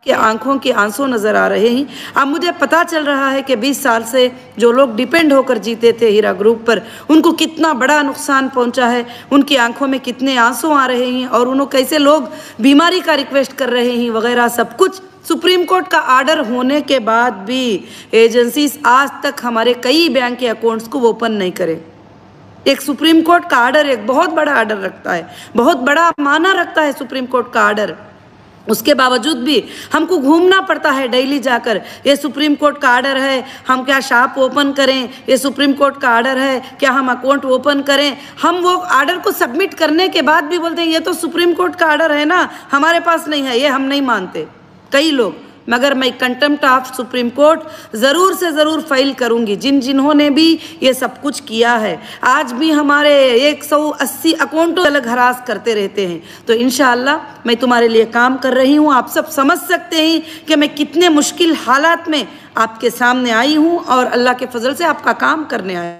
कि आंखों के आंसू नज़र आ रहे हैं। अब मुझे पता चल रहा है कि 20 साल से जो लोग डिपेंड होकर जीते थे हीरा ग्रुप पर, उनको कितना बड़ा नुकसान पहुंचा है, उनकी आंखों में कितने आंसू आ रहे हैं और उन्होंने कैसे लोग बीमारी का रिक्वेस्ट कर रहे हैं वगैरह सब कुछ। सुप्रीम कोर्ट का आर्डर होने के बाद भी एजेंसीज आज तक हमारे कई बैंक के अकाउंट्स को ओपन नहीं करे। एक सुप्रीम कोर्ट का आर्डर एक बहुत बड़ा आर्डर रखता है, बहुत बड़ा माना रखता है सुप्रीम कोर्ट का आर्डर। उसके बावजूद भी हमको घूमना पड़ता है डेली जाकर, ये सुप्रीम कोर्ट का आर्डर है, हम क्या शॉप ओपन करें, ये सुप्रीम कोर्ट का आर्डर है, क्या हम अकाउंट ओपन करें। हम वो आर्डर को सबमिट करने के बाद भी बोलते हैं ये तो सुप्रीम कोर्ट का आर्डर है ना, हमारे पास नहीं है, ये हम नहीं मानते कई लोग। मगर मैं कंटेम्प्ट ऑफ सुप्रीम कोर्ट ज़रूर से ज़रूर फाइल करूंगी जिन्होंने भी ये सब कुछ किया है। आज भी हमारे 180 अकाउंटों अलग हरास करते रहते हैं, तो इंशाअल्लाह मैं तुम्हारे लिए काम कर रही हूँ। आप सब समझ सकते हैं कि मैं कितने मुश्किल हालात में आपके सामने आई हूँ और अल्लाह के फजल से आपका काम करने आया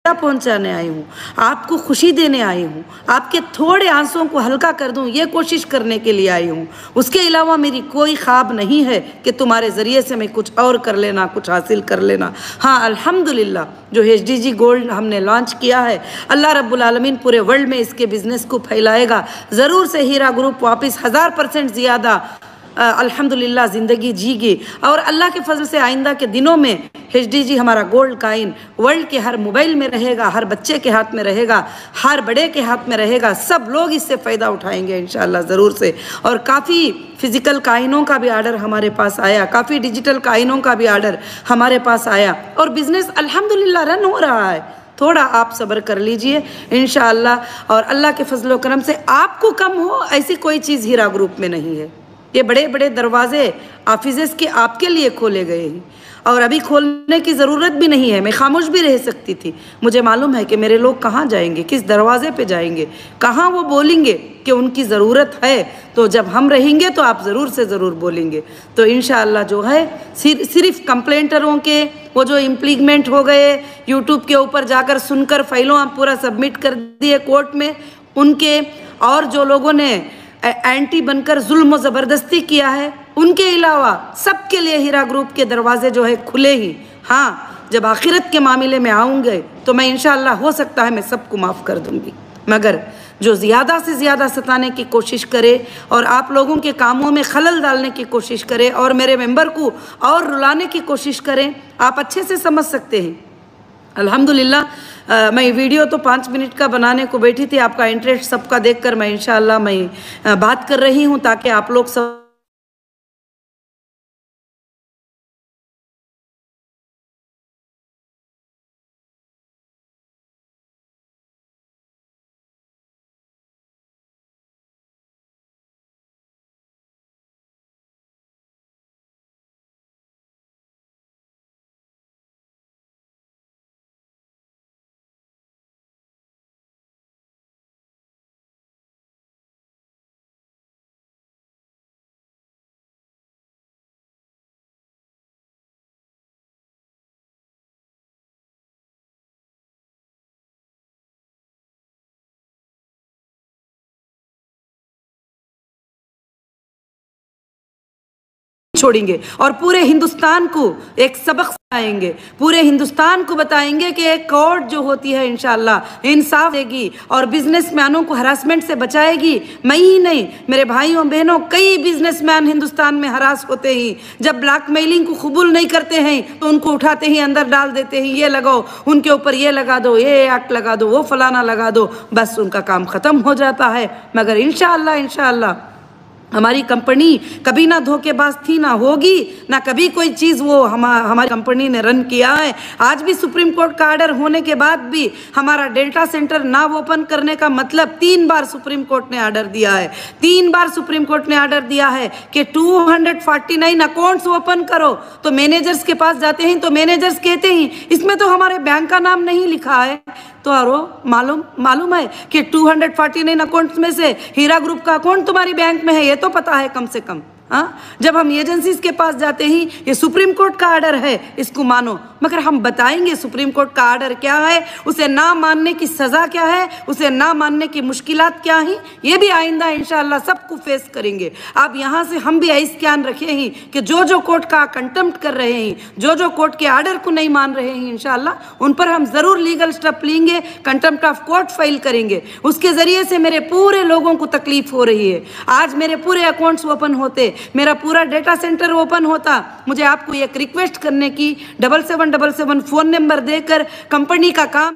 पहुंचाने आई हूँ, आपको खुशी देने आई हूँ, आपके थोड़े आंसुओं को हल्का कर दूँ ये कोशिश करने के लिए आई हूँ। उसके अलावा मेरी कोई ख्वाब नहीं है कि तुम्हारे ज़रिए से मैं कुछ और कर लेना, कुछ हासिल कर लेना। हाँ, अल्हम्दुलिल्लाह जो HDG गोल्ड हमने लॉन्च किया है, अल्लाह रब्बुल आलमीन पूरे वर्ल्ड में इसके बिज़नेस को फैलाएगा। ज़रूर से हीरा ग्रुप वापस 1000% ज़्यादा अल्हम्दुलिल्लाह ज़िंदगी जीगी और अल्लाह के फजल से आइंदा के दिनों में HDG हमारा गोल्ड काइन वर्ल्ड के हर मोबाइल में रहेगा, हर बच्चे के हाथ में रहेगा, हर बड़े के हाथ में रहेगा। सब लोग इससे फ़ायदा उठाएंगे इंशाअल्लाह ज़रूर से। और काफ़ी फ़िज़िकल काइनों का भी आर्डर हमारे पास आया, काफ़ी डिजिटल काइनों का भी आर्डर हमारे पास आया और बिज़नेस अल्हम्दुलिल्लाह रन हो रहा है। थोड़ा आप सब्र कर लीजिए इंशाअल्लाह, और अल्लाह के फजल व करम से आपको कम हो ऐसी कोई चीज़ हीरा ग्रुप में नहीं है। ये बड़े बड़े दरवाजे ऑफिसेस के आपके लिए खोले गए हैं और अभी खोलने की ज़रूरत भी नहीं है। मैं खामोश भी रह सकती थी, मुझे मालूम है कि मेरे लोग कहाँ जाएंगे, किस दरवाजे पे जाएंगे, कहाँ वो बोलेंगे कि उनकी ज़रूरत है। तो जब हम रहेंगे तो आप ज़रूर से ज़रूर बोलेंगे। तो इंशाअल्लाह जो है सिर्फ कंप्लेंटरों के वो जो इम्प्लीमेंट हो गए, यूट्यूब के ऊपर जाकर सुनकर फाइलों आप पूरा सबमिट कर दिए कोर्ट में उनके, और जो लोगों ने एंटी बनकर जुल्म ज़बरदस्ती किया है, उनके अलावा सबके लिए हीरा ग्रुप के दरवाजे जो है खुले ही। हाँ, जब आखिरत के मामले में आऊँगे तो मैं इंशाअल्लाह हो सकता है मैं सबको माफ़ कर दूँगी, मगर जो ज़्यादा से ज़्यादा सताने की कोशिश करे और आप लोगों के कामों में खलल डालने की कोशिश करे और मेरे मेंबर को और रुलाने की कोशिश करें, आप अच्छे से समझ सकते हैं। अल्हम्दुलिल्लाह मैं वीडियो तो 5 मिनट का बनाने को बैठी थी, आपका इंटरेस्ट सबका देखकर मैं इंशाअल्लाह मैं बात कर रही हूँ ताकि आप लोग सब छोड़ेंगे और पूरे हिंदुस्तान को एक सबक सिखाएंगे, पूरे हिंदुस्तान को बताएंगे कि एक कोर्ट जो होती है इंशाअल्लाह इंसाफ देगी और बिजनेसमैनों को हरासमेंट से बचाएगी। मैं ही नहीं, मेरे भाइयों बहनों, कई बिजनेसमैन हिंदुस्तान में हरास होते ही, जब ब्लैकमेलिंग को कबूल नहीं करते हैं तो उनको उठाते ही अंदर डाल देते हैं, ये लगाओ उनके ऊपर, ये लगा दो, ये एक्ट लगा दो, वो फलाना लगा दो, बस उनका काम ख़त्म हो जाता है। मगर इंशाअल्लाह हमारी कंपनी कभी ना धोखेबाज थी, ना होगी, ना कभी कोई चीज़ वो हमारी कंपनी ने रन किया है। आज भी सुप्रीम कोर्ट का आर्डर होने के बाद भी हमारा डेटा सेंटर ना ओपन करने का मतलब 3 बार सुप्रीम कोर्ट ने आर्डर दिया है, 3 बार सुप्रीम कोर्ट ने आर्डर दिया है कि 249 अकाउंट्स ओपन करो। तो मैनेजर्स के पास जाते हैं तो मैनेजर्स कहते हैं इसमें तो हमारे बैंक का नाम नहीं लिखा है। तो मालूम है कि 249 अकाउंट्स में से हीरा ग्रुप का अकाउंट तुम्हारी बैंक में है, ये तो पता है कम से कम। हाँ, जब हम एजेंसीज के पास जाते हैं, ये सुप्रीम कोर्ट का ऑर्डर है, इसको मानो, मगर हम बताएंगे सुप्रीम कोर्ट का ऑर्डर क्या है, उसे ना मानने की सज़ा क्या है, उसे ना मानने की मुश्किलात क्या हैं, ये भी आइंदा इंशाअल्लाह सबको फेस करेंगे। आप यहाँ से हम भी ऐसा ध्यान रखे हैं कि जो कोर्ट का कंटेम्प्ट कर रहे हैं, जो कोर्ट के ऑर्डर को नहीं मान रहे हैं, इंशाअल्लाह उन पर हम ज़रूर लीगल स्टेप लेंगे, कंटेम्प्ट ऑफ कोर्ट फाइल करेंगे। उसके ज़रिए से मेरे पूरे लोगों को तकलीफ हो रही है। आज मेरे पूरे अकाउंट्स ओपन होते, मेरा पूरा डेटा सेंटर ओपन होता, मुझे आपको एक रिक्वेस्ट करने की 7777 फ़ोन नंबर देकर कंपनी का काम